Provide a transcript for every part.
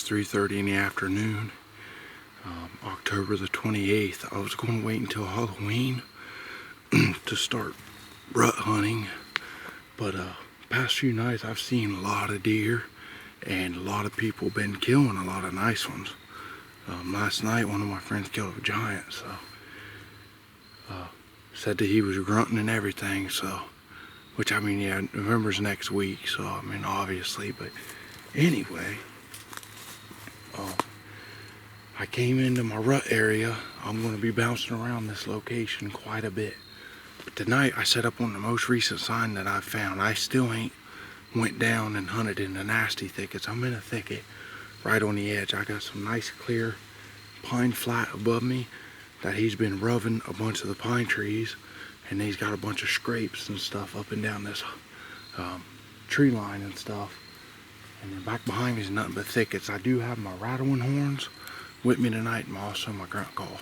3:30 in the afternoon, October the 28th. I was going to wait until Halloween to start rut hunting, but past few nights I've seen a lot of deer, and a lot of people been killing a lot of nice ones. Last night one of my friends killed a giant, so said that he was grunting and everything, so which, I mean, yeah, November's next week, so I mean, obviously, but anyway, I came into my rut area. I'm going to be bouncing around this location quite a bit. But tonight I set up on the most recent sign that I've found. I still ain't went down and hunted in the nasty thickets. I'm in a thicket right on the edge. I got some nice clear pine flat above me that he's been rubbing a bunch of the pine trees, and he's got a bunch of scrapes and stuff up and down this tree line and stuff. And then back behind me is nothing but thickets. I do have my rattling horns with me tonight, and also my grunt call.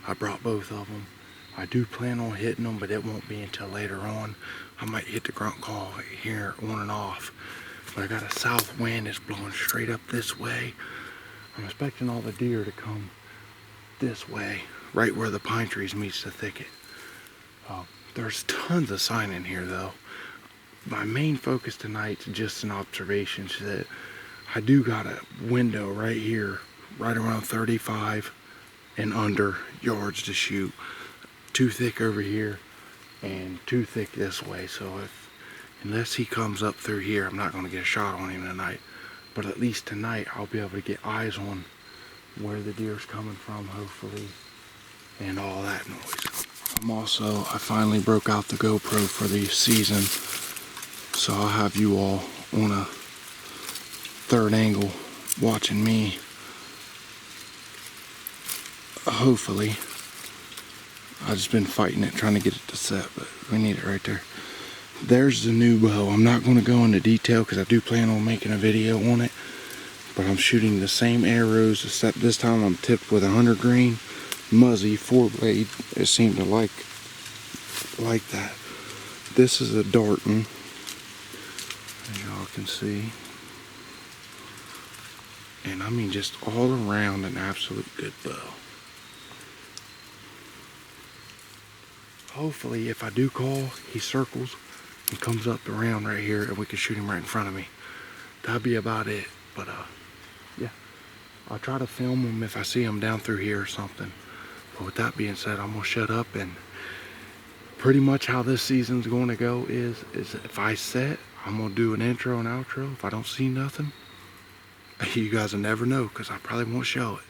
I brought both of them. I do plan on hitting them, but it won't be until later on. I might hit the grunt call here on and off. But I got a south wind that's blowing straight up this way. I'm expecting all the deer to come this way, right where the pine trees meets the thicket. There's tons of sign in here though. My main focus tonight is just an observation that I do got a window right here, right around 35 and under yards to shoot. Too thick over here and too thick this way, so unless he comes up through here, I'm not going to get a shot on him tonight. But at least tonight I'll be able to get eyes on where the deer's coming from, hopefully, and all that noise. I finally broke out the GoPro for the season, so I'll have you all on a third angle watching me. Hopefully. I've just been fighting it, trying to get it to set, but we need it right there. There's the new bow. I'm not going to go into detail because I do plan on making a video on it, but I'm shooting the same arrows, except this time I'm tipped with a 100 grain Muzzy 4-blade. It seemed to like that. This is a Darton, as y'all can see, and I mean just all around an absolute good bow. Hopefully, if I do call, he circles and comes up around right here, and we can shoot him right in front of me. That'll be about it. But yeah, I'll try to film him if I see him down through here or something. But with that being said, I'm gonna shut up, and pretty much how this season's going to go is if I set, I'm gonna do an intro and outro. If I don't see nothing, you guys will never know because I probably won't show it.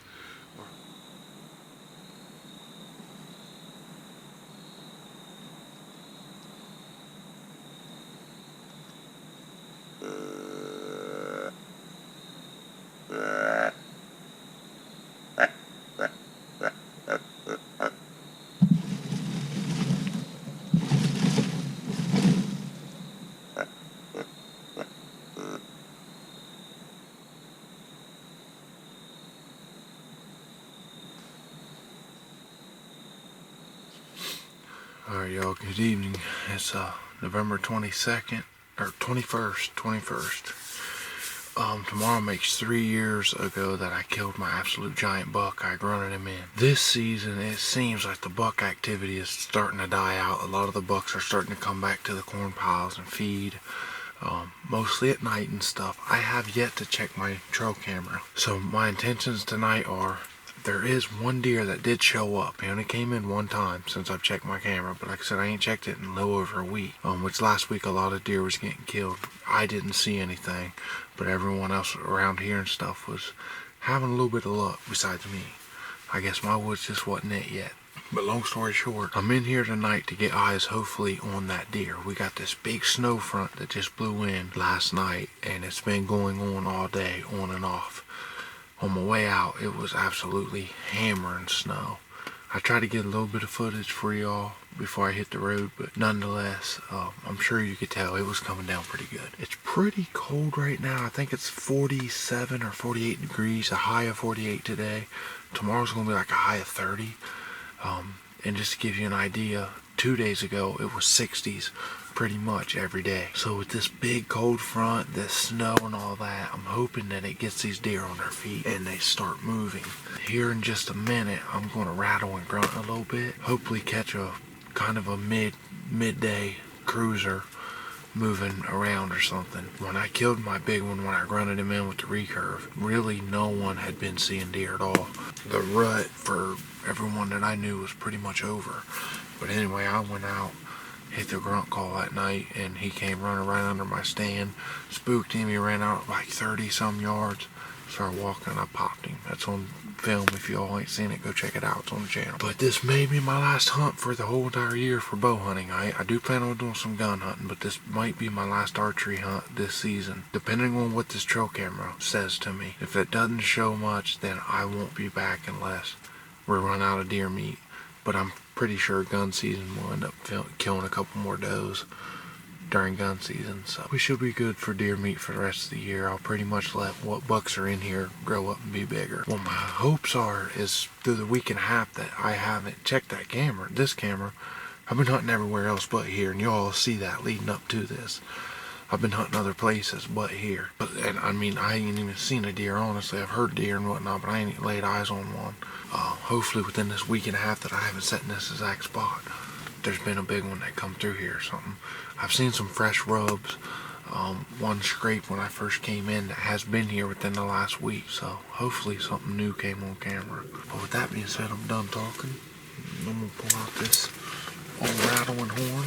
Alright, y'all, good evening. It's November 22nd, or 21st. Tomorrow makes 3 years ago that I killed my absolute giant buck. I grunted him in. This season, it seems like the buck activity is starting to die out. A lot of the bucks are starting to come back to the corn piles and feed, mostly at night and stuff. I have yet to check my trail camera. So my intentions tonight are, there is one deer that did show up. He only came in one time since I've checked my camera, but like I said, I ain't checked it in a little over a week. Which last week a lot of deer was getting killed. I didn't see anything, but everyone else around here and stuff was having a little bit of luck besides me. I guess my woods just wasn't it yet. But long story short, I'm in here tonight to get eyes hopefully on that deer. We got this big snow front that just blew in last night, and it's been going on all day, on and off. On my way out, it was absolutely hammering snow. I tried to get a little bit of footage for y'all before I hit the road, but nonetheless, I'm sure you could tell it was coming down pretty good. It's pretty cold right now. I think it's 47 or 48 degrees, a high of 48 today. Tomorrow's going to be like a high of 30. And just to give you an idea, 2 days ago it was 60s pretty much every day. So with this big cold front, this snow and all that, I'm hoping that it gets these deer on their feet and they start moving. Here in just a minute, I'm going to rattle and grunt a little bit. Hopefully catch a kind of a midday cruiser moving around or something. When I killed my big one, when I grunted him in with the recurve, really no one had been seeing deer at all. The rut for everyone that I knew was pretty much over. But anyway, I went out, hit the grunt call that night, and he came running right under my stand, spooked him. He ran out like 30 some yards, started walking, and I popped him. That's on film. If y'all ain't seen it, go check it out. It's on the channel. But this may be my last hunt for the whole entire year for bow hunting. I do plan on doing some gun hunting, but this might be my last archery hunt this season, depending on what this trail camera says to me. If it doesn't show much, then I won't be back unless we run out of deer meat. But I'm pretty sure gun season will end up killing a couple more does during gun season, so we should be good for deer meat for the rest of the year. I'll pretty much let what bucks are in here grow up and be bigger. What my hopes are is through the week and a half that I haven't checked that camera, this camera, I've been hunting everywhere else but here, and y'all see that leading up to this. I've been hunting other places but here. And I mean, I ain't even seen a deer, honestly. I've heard deer and whatnot, but I ain't laid eyes on one. Hopefully within this week and a half that I haven't set in this exact spot, there's been a big one that come through here or something. I've seen some fresh rubs, one scrape when I first came in that has been here within the last week, so hopefully something new came on camera. But with that being said, I'm done talking. I'm gonna pull out this old rattling horn.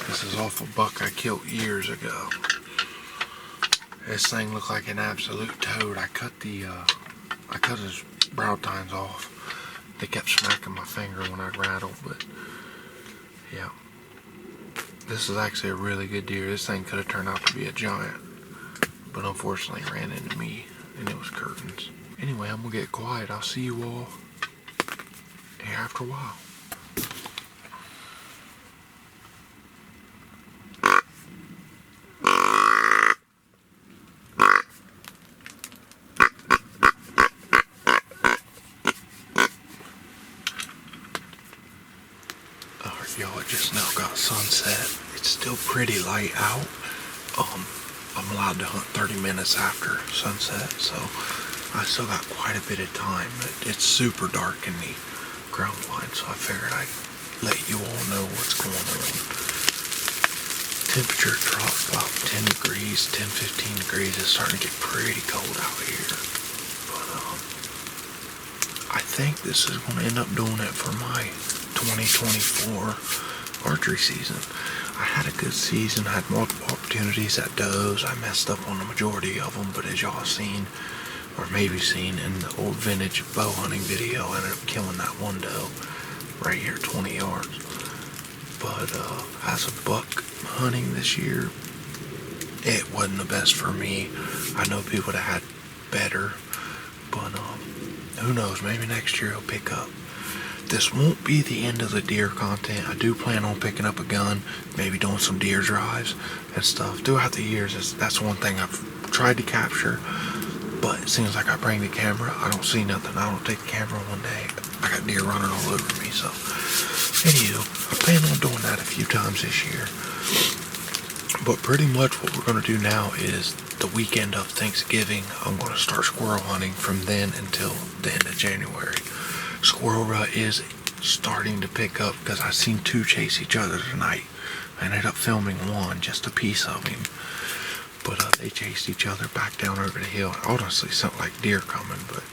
This is off a buck I killed years ago. This thing looked like an absolute toad. I cut his brow tines off. They kept smacking my finger when I'd rattle, but yeah. This is actually a really good deer. This thing could have turned out to be a giant, but unfortunately ran into me and it was curtains. Anyway, I'm gonna get quiet. I'll see you all here after a while. Y'all, it just now got sunset. It's still pretty light out. I'm allowed to hunt 30 minutes after sunset, so I still got quite a bit of time. It's super dark in the ground line, so I figured I'd let you all know what's going on. Temperature dropped about 10 degrees, 10-15 degrees. It's starting to get pretty cold out here. But I think this is going to end up doing it for my 2024 archery season. I had a good season. I had multiple opportunities at does. I messed up on the majority of them, but as y'all seen, or maybe seen in the old vintage bow hunting video, I ended up killing that one doe right here, 20 yards. But as a buck hunting this year, it wasn't the best for me. I know people that had better, but who knows, maybe next year it'll pick up. This won't be the end of the deer content. I do plan on picking up a gun, maybe doing some deer drives and stuff. Throughout the years, that's one thing I've tried to capture, but it seems like I bring the camera, I don't see nothing. I don't take the camera one day, I got deer running all over me. So, anywho, I plan on doing that a few times this year. But pretty much what we're going to do now is the weekend of Thanksgiving, I'm going to start squirrel hunting from then until the end of January. Squirrel rut is starting to pick up because I seen two chase each other tonight. I ended up filming one, just a piece of him. But they chased each other back down over the hill. It honestly sounded like deer coming, but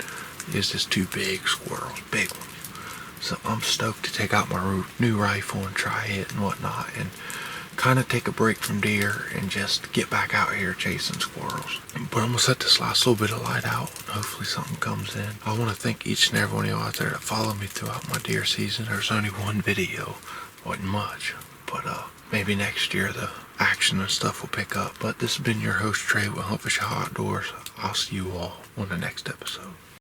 it's just two big squirrels, big ones. So I'm stoked to take out my new rifle and try it and whatnot, and kind of take a break from deer and just get back out here chasing squirrels. But I'm going to set this last little bit of light out and hopefully something comes in. I want to thank each and every one of you out there that followed me throughout my deer season. There's only one video, wasn't much, but maybe next year the action and stuff will pick up. But this has been your host Trey with Huntfishohio Outdoors. I'll see you all on the next episode.